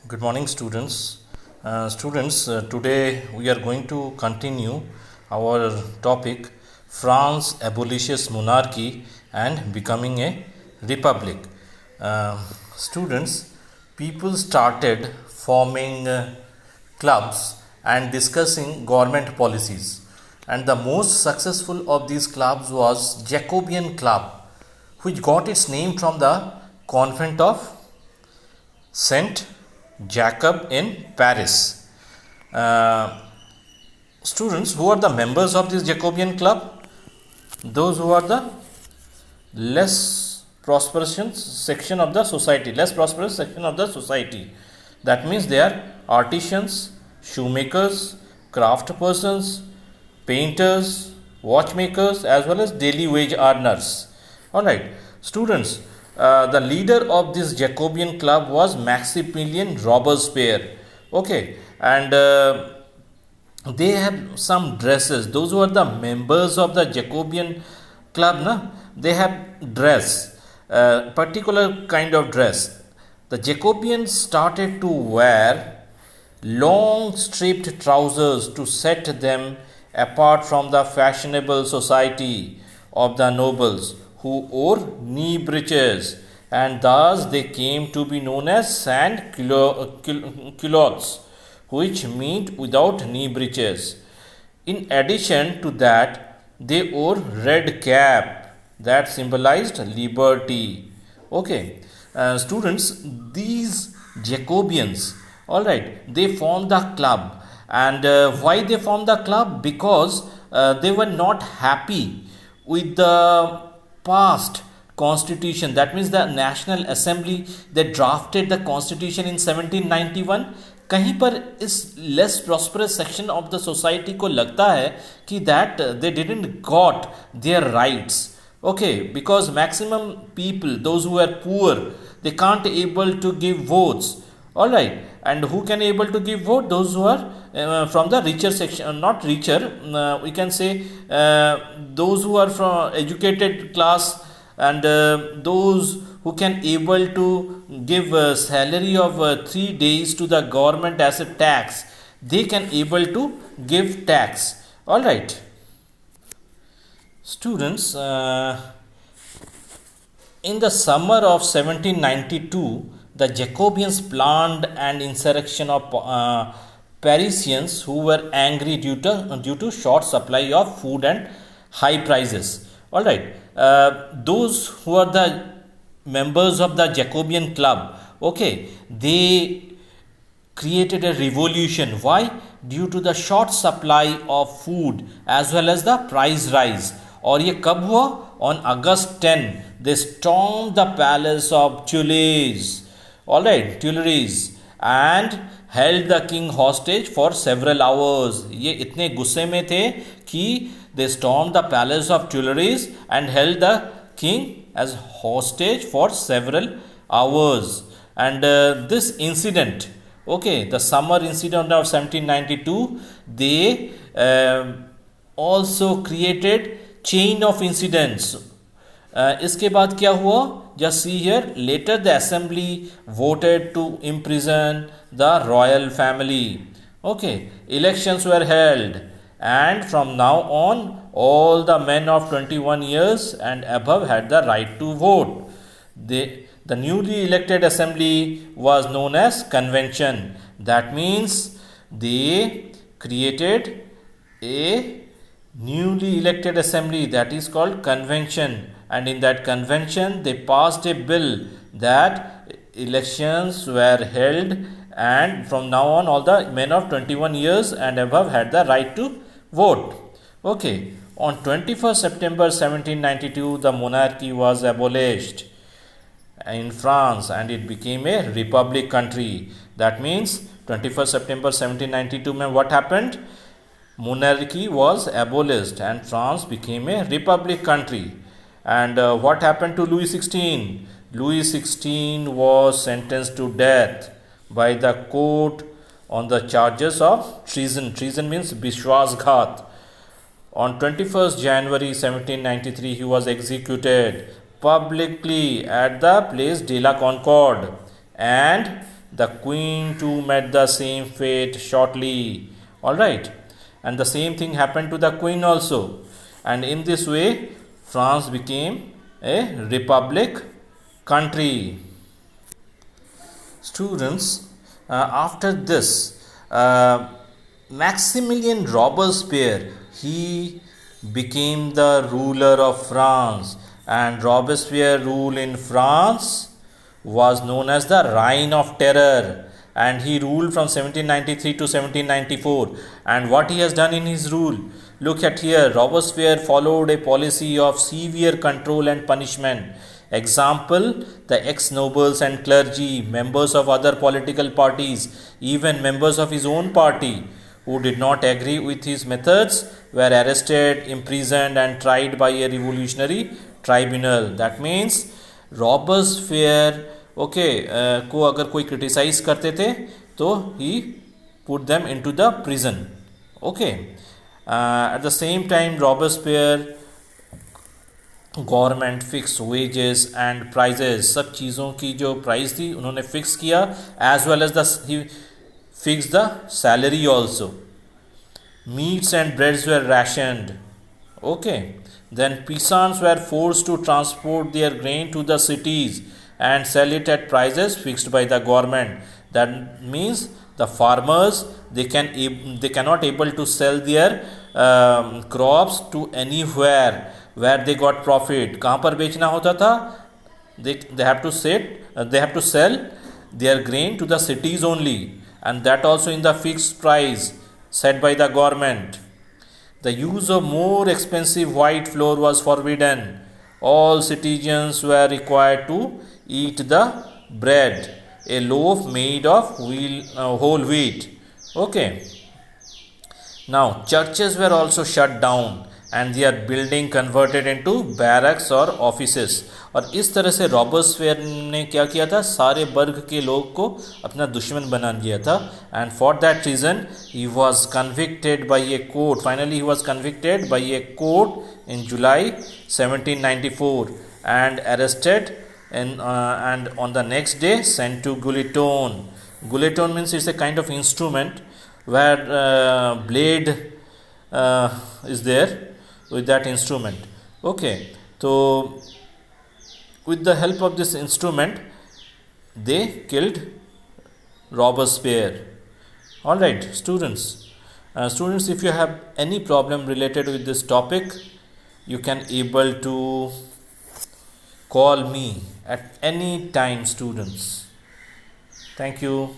Good morning, students. Today we are going to continue our topic France abolishes monarchy and becoming a republic. Uh, students, people started forming clubs and discussing government policies. And the most successful of these clubs was Jacobean Club, which got its name from the convent of Saint Jacob in Paris. Uh, Students, who are the members of this Jacobean club? Those who are the less prosperous section of the society. That means they are artisans, shoemakers, craft persons, painters, watchmakers, as well as daily wage earners. Alright, students, the leader of this Jacobean club was Maximilian Robespierre. Okay, and they have some dresses. Those who are the members of the Jacobean club, they have dress, particular kind of dress. The Jacobeans started to wear long striped trousers to set them apart from the fashionable society of the nobles who wore knee breeches, and thus they came to be known as sans culottes, which meant without knee breeches. In addition to that, they wore red cap that symbolized liberty. Okay, students, these Jacobians, all right, they formed the club. And why they formed the club? Because they were not happy with the past constitution. That means the National Assembly that drafted the constitution in 1791. कहीं पर इस less prosperous section of the society को लगता है कि that they didn't got their rights. Okay, because maximum people, those who are poor, they can't able to give votes. All right, and who can able to give vote? Those who are from the richer section, not richer, we can say those who are from educated class, and those who can able to give a salary of 3 days to the government as a tax, they can able to give tax. All right, students, in the summer of 1792, the Jacobians planned an insurrection of Parisians who were angry due to short supply of food and high prices. All right, those who are the members of the Jacobean club, okay, they created a revolution. Why? Due to the short supply of food as well as the price rise. और ये कब हुआ? On August 10, they stormed the palace of Tuileries and held the king hostage for several hours. ये इतने गुस्से में थे कि they stormed the palace of Tuileries and held the king as hostage for several hours. And this incident, okay, the summer incident of 1792, they also created chain of incidents. इसके बाद क्या हुआ? Just see here, later the assembly voted to imprison the royal family. Okay, elections were held, and from now on all the men of 21 years and above had the right to vote. The newly elected assembly was known as convention. That means they created a newly elected assembly, that is called convention, and in that convention they passed a bill that elections were held, and from now on all the men of 21 years and above had the right to vote. Okay, on 21st September 1792, the monarchy was abolished in France and it became a republic country. That means 21st September 1792 mein what happened? Monarchy was abolished and France became a republic country. And what happened to Louis XVI? Louis XVI was sentenced to death by the court on the charges of treason. Treason means Vishwasghat. On 21st January 1793, he was executed publicly at the Place de la Concorde, and The queen too met the same fate shortly. Alright. And the same thing happened to the queen also. And in this way, France became a republic country. Students, after this, Maximilian Robespierre, he became the ruler of France, and Robespierre rule in France was known as the Reign of Terror, and he ruled from 1793 to 1794. And what he has done in his rule, look at here, Robespierre followed a policy of severe control and punishment. Example, the ex-nobles and clergy, members of other political parties, even members of his own party who did not agree with his methods were arrested, imprisoned and tried by a revolutionary tribunal. That means Robespierre को अगर कोई criticise करते थे तो he put them into the prison. At the same time, Robespierre government fix wages and prices, सब चीज़ों की जो प्राइस थी उन्होंने फिक्स किया, as well as the fix the salary also. Meats and breads were rationed. Then peasants were forced to transport their grain to the cities and sell it at prices fixed by the government. That means the farmers, they cannot able to sell their crops to anywhere where they got profit. कहाँ पर बेचना होता था? They have to sell their grain to the cities only, and that also in the fixed price set by the government. The use of more expensive white flour was forbidden. All citizens were required to eat the bread, a loaf made of whole wheat. Now churches were also shut down and their building converted into barracks or offices. और इस तरह से रॉबर्सफेयर ने क्या किया था, सारे वर्ग के लोग को अपना दुश्मन बना दिया था. And for that reason he was convicted by a court. Finally he was convicted by a court in July 1794 and arrested and on the next day sent to Guillotine. Guillotine means it's a kind of instrument where blade is there with that instrument. So with the help of this instrument they killed Robespierre. Alright students, if you have any problem related with this topic, you can able to call me at any time students. Thank you.